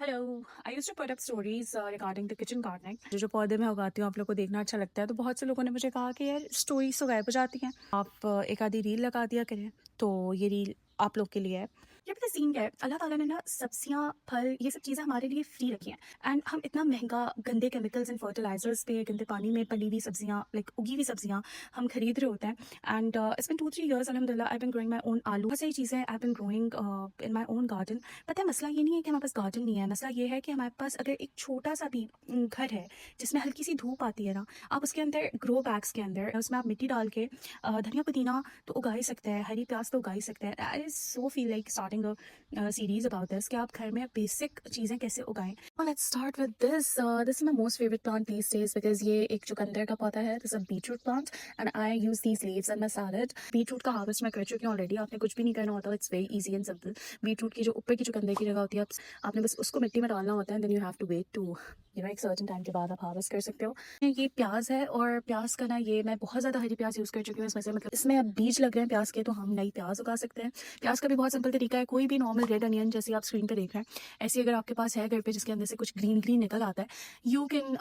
Hello. I used to put up stories regarding the kitchen gardening. जो पौधे मैं उगाती हूँ आप लोग को देखना अच्छा लगता है, तो बहुत से लोगों ने मुझे कहा कि यार स्टोरीज तो गायब हो जाती हैं, आप एक आधी रील लगा दिया करें। तो ये रील आप लोग के लिए है। ये पता सीन क्या है, अल्लाह ताला ने ना सब्जियां फल ये सब चीज़ें हमारे लिए फ्री रखी हैं। एंड हम इतना महंगा गंदे केमिकल्स एंड फर्टिलाइजर्स पे गंदे पानी में पली हुई सब्जियां लाइक उगी हुई सब्जियां हम खरीद रहे होते हैं। एंड इट्स बिन 2-3 years अल्हम्दुलिल्लाह आई बिन ग्रोइंग माई ओन आलू, बहुत सारी चीज़ें I been growing in my own garden. पता है मसला ये नहीं है कि हमारे पास गार्डन नहीं है, मसला ये है कि हमारे पास अगर एक छोटा सा भी घर है जिसमें हल्की सी धूप आती है ना, आप उसके अंदर ग्रो बैग्स के अंदर उसमें आप मिट्टी डाल के धनिया पुदीना तो उगा ही सकते हैं, हरी प्याज तो उगा ही सकते हैं। I so feel like starting a series about this कि आप घर में बेसिक चीज़ें कैसे उगाएं। Let's start with this. This is my most favourite plant these days because ये एक चुकंदर का पौधा है। दिस इज beetroot plant and I use these leaves in my salad. Beetroot का हार्वेस्ट मैं कर चुकी हूँ ऑलरेडी, आपने कुछ भी नहीं करना होता, it's very easy and simple. Beetroot की जो ऊपर की जो कंधे की जगह होती है आपने बस उसको मिट्टी में डालना होता है। Then you have to wait to एक सर्टेन टाइम के बाद आप हार्वेस्ट कर सकते हो। ये प्याज है और प्याज का ना ये मैं बहुत ज़्यादा हरी प्याज यूज़ कर चुकी हूँ इसमें से, मतलब इसमें अब बीज लग रहे हैं प्याज के, तो हम नई प्याज उगा सकते हैं। प्याज का भी बहुत सिंपल तरीका है, कोई भी नॉर्मल रेड अनियन जैसे आप स्क्रीन पे देख रहे हैं ऐसे अगर आपके पास है घर पे जिसके अंदर से कुछ ग्रीन ग्रीन निकल आता है, you can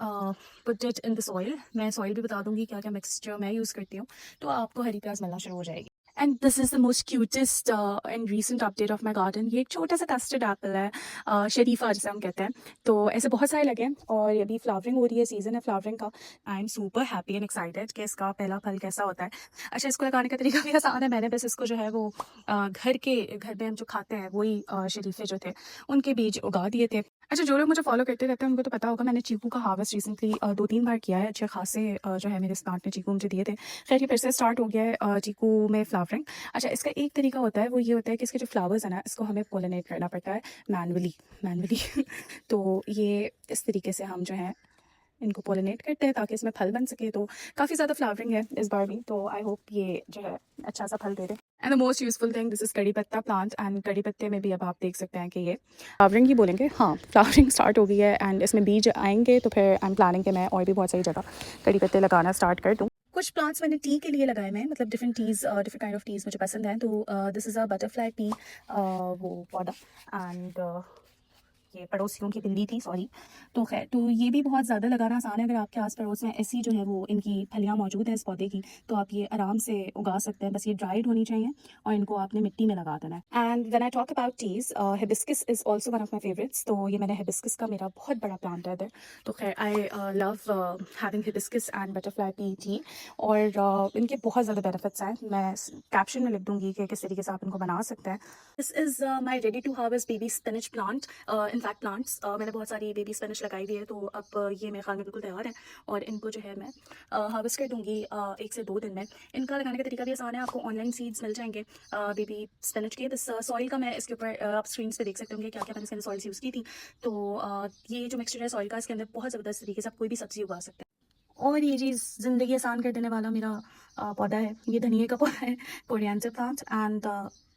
put it in the soil. मैं सॉइल भी बता दूंगी क्या क्या मिक्सचर मैं यूज़ करती हूँ, तो आपको हरी प्याज मिलना शुरू हो जाएगी। And this is the most cutest and recent update of my garden. ये एक छोटा सा कस्टर्ड एप्पल है, शरीफा जिसे हम कहते हैं। तो ऐसे बहुत सारे लगे हैं और अभी फ्लावरिंग हो रही है, सीजन है फ्लावरिंग का। I am super happy and excited कि इसका पहला फल कैसा होता है। अच्छा, इसको लगाने का तरीका भी आसान है। मैंने बस इसको जो है वो घर में हम जो खाते हैं वही शरीफे जो थे उनके बीज उगा दिए थे। अच्छा, जो लोग मुझे फॉलो करते रहते हैं उनको तो पता होगा मैंने चीकू का हार्वेस्ट रिसेंटली 2-3 बार किया है। अच्छे खासे जो है मेरे इस प्लांट ने चीकू मुझे दिए थे। खैर ये फिर से स्टार्ट हो गया है चीकू में फ्लावरिंग। अच्छा, इसका एक तरीका होता है वो ये होता है कि इसके जो फ्लावर्स है ना इसको हमें पोलिनेट करना पड़ता है मैनुअली मैनुअली तो ये इस तरीके से हम जो है इनको पोलिनेट करते हैं ताकि इसमें फल बन सके। तो काफ़ी ज़्यादा फ्लावरिंग है इस बार भी, तो आई होप ये जो है अच्छा सा फल दे दे। And the most useful thing this is कड़ी पत्ता प्लांट। एंड कड़ी पत्ते में भी अब आप देख सकते हैं कि ये फ्लावरिंग ही बोलेंगे, हाँ फ्लावरिंग स्टार्ट हो गई है एंड इसमें बीज आएंगे। तो फिर आई एम प्लानिंग कि मैं और भी बहुत सारी जगह कड़ी पत्ते लगाना स्टार्ट कर दूँ। कुछ प्लांट्स मैंने टी के लिए लगाए हुए हैं, मतलब डिफरेंट काइंड ऑफ टीज मुझे पसंद है। तो this is a butterfly T वो पौधा। एंड ये पड़ोसियों की बिल्ली थी, सॉरी। तो खैर, तो ये भी बहुत ज़्यादा लगाना आसान है। अगर आपके आस पड़ोस में ऐसी जो है वो इनकी फलियाँ मौजूद हैं इस पौधे की, तो आप ये आराम से उगा सकते हैं। बस ये ड्राइड होनी चाहिए और इनको आपने मिट्टी में लगा देना है। And when I talk about teas, hibiscus is also one of my favourites. तो ये मैंने हिबिस्कस का मेरा बहुत बड़ा प्लांट है इधर। तो खैर I love having hibiscus and butterfly P T. और इनके बहुत ज़्यादा बेनिफिट्स हैं, मैं कैप्शन में लिख दूंगी कि किस तरीके से आप इनको बना सकते हैं। This is my ready to harvest baby spinach plant. In fact plants मैंने बहुत सारी बेबी स्पिनच लगाई हुई है, तो अब ये मेरे ख्याल में बिल्कुल तैयार है और इनको जो है मैं हार्वेस्ट कर दूंगी 1 से 2 दिन में। इनका लगाने का तरीका भी आसान है, आपको ऑनलाइन सीड्स मिल जाएंगे बेबी स्पिनच के। बस सॉइल का मैं इसके ऊपर आप स्क्रीन पे देख सकते होंगे क्या क्या मैंने इसके अंदर सॉइल्स यूज़ की थी। तो ये जो मिक्सचर है सॉइल का, इसके अंदर बहुत ज़बरदस्त तरीके से आप कोई भी सब्जी उगा सकते हैं। और ये चीज़ ज़िंदगी आसान कर देने वाला मेरा पौधा है, ये धनिए का पौधा है, कोरिएंडर प्लांट। एंड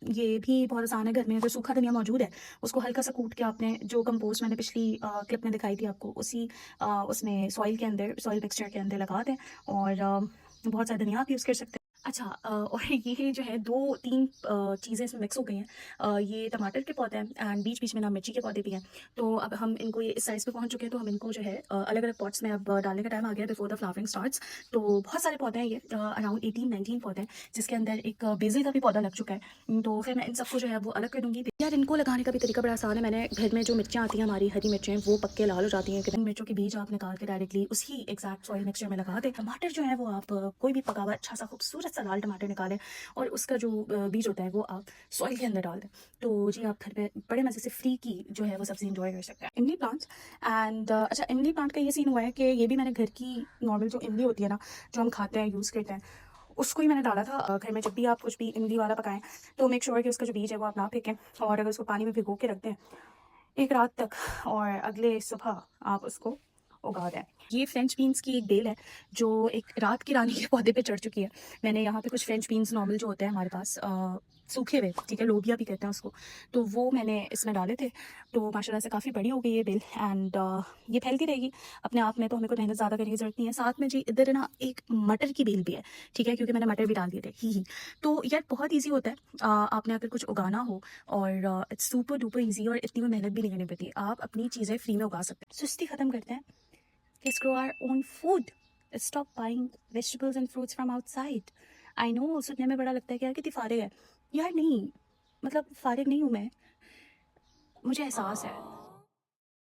ये भी बहुत आसान है, घर में अगर सूखा धनिया मौजूद है उसको हल्का सा कूट के आपने जो कंपोस्ट मैंने पिछली क्लिप में दिखाई थी आपको उसी उसमें सॉइल के अंदर सॉइल मिक्सचर के अंदर लगा दें और बहुत सारा धनिया आप यूज़ कर सकते हैं। अच्छा, और ये जो है 2-3 चीज़ें इसमें मिक्स हो गई हैं। ये टमाटर के पौधे हैं एंड बीच बीच में ना मिर्ची के पौधे भी हैं। तो अब हम इनको ये इस साइज़ पे पहुंच चुके हैं, तो हम इनको जो है अलग अलग पॉट्स में अब डालने का टाइम आ गया बिफोर द फ्लावरिंग स्टार्ट्स। तो बहुत सारे पौधे हैं, ये अराउंड 18-19 पौधे हैं जिसके अंदर एक बेसिल का भी पौधा लग चुका है। तो फिर मैं इन सबको जो है वो अलग कर दूंगी। यार, इनको लगाने का भी तरीका बड़ा आसान है। मैंने घर में जो मिर्चियाँ आती हैं हमारी हरी मिर्चें, वो पक्के लाल हो जाती हैं, इन मिर्चों के बीज आप निकाल के डायरेक्टली उसी एग्जैक्ट सॉइल मिक्सचर में लगा दें। टमाटर जो है वो आप कोई भी पका हुआ अच्छा सा खूबसूरत सा लाल टमाटर निकालें और उसका जो बीज होता है वो आप सॉइल के अंदर डाल दें। तो जी आप घर पे बड़े मज़े से फ्री की जो है वो सब्जी इंजॉय कर सकते हैं। इमली प्लांट। एंड अच्छा, इमली प्लांट का ये सीन हुआ है कि ये भी मैंने घर की नॉर्मल जो इमली होती है ना, जो हम खाते हैं यूज़ करते हैं, उसको ही मैंने डाला था। घर में जब भी आप कुछ भी इमली वाला पकाएं तो मेक श्योर कि उसका जो बीज है वो आप ना फेंकें, और अगर उसको पानी में भिगो के रख दें 1 रात तक और अगले सुबह आप उसको उगा दें। ये फ्रेंच बीन्स की एक बेल है जो एक रात की रानी के पौधे पे चढ़ चुकी है। मैंने यहाँ पे कुछ फ्रेंच बीन्स नॉर्मल जो होते हैं हमारे पास सूखे हुए, ठीक है, लोबिया भी कहते हैं उसको, तो वो मैंने इसमें डाले थे। तो माशाल्लाह से काफ़ी बड़ी हो गई है बेल एंड ये फैलती रहेगी अपने आप में, तो हमें कोई मेहनत ज़्यादा करने की ज़रूरत नहीं है। साथ में जी इधर है ना एक मटर की बेल भी है, ठीक है, क्योंकि मैंने मटर भी डाल दिए थे ही। तो यार बहुत ईज़ी होता है, आपने अगर कुछ उगाना हो और इट्स सुपर डुपर ईज़ी और इतनी कोई मेहनत भी नहीं करनी पड़ती। आप अपनी चीज़ें फ्री में उगा सकते हैं। सुस्ती ख़त्म करते हैं, let's grow our own food. Let's stop buying vegetables and fruits from outside. I know सुनने में बड़ा लगता है कि यार कितनी फारिग है, यार नहीं, मतलब फारिग नहीं हूँ मैं, मुझे एहसास है